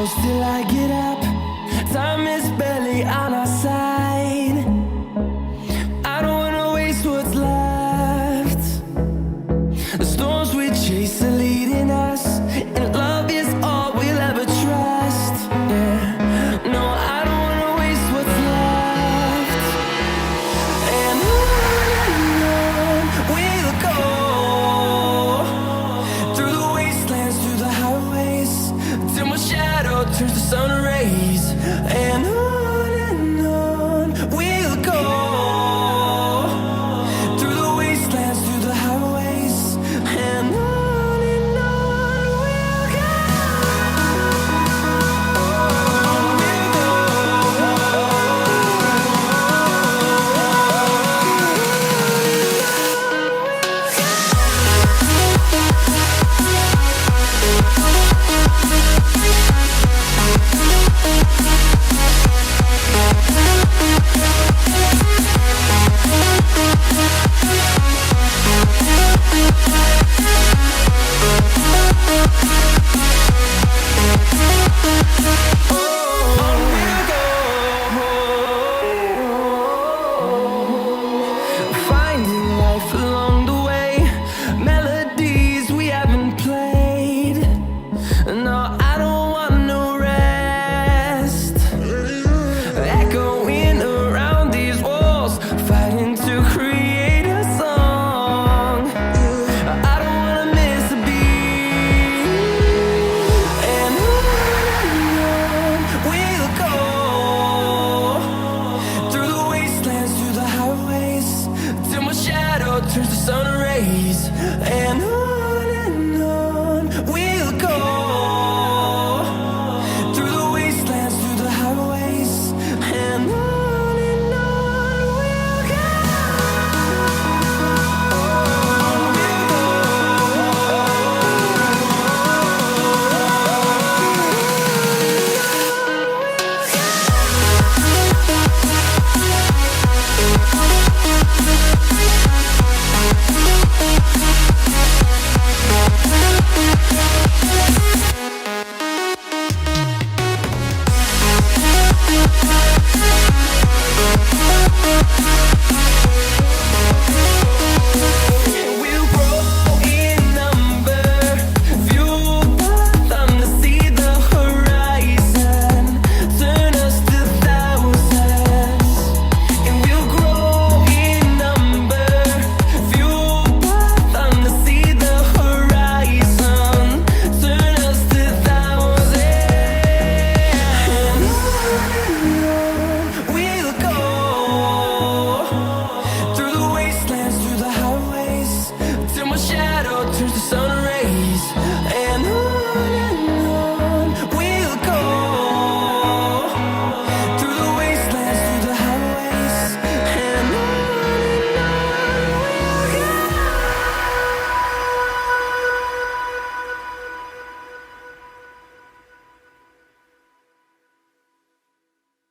close till I get up. Time is barely on our side. I don't wanna waste what's left. The storms we chase are leading us, and love is all we'll ever trust. Yeah, no, I don't wanna waste what's left. And on we'll go, through the wastelands, through the highways, till my shadow turns to sun rays. And on we'll go, through the wastelands, through the highways, and on we'll go. Finding life along the way, melodies we haven't played. No, I don't want no rest. Echoing around these walls, fighting to create a song. I don't wanna miss a beat. And on we'll go, through the wastelands, through the highways, till my shadow turns to sun rays. And on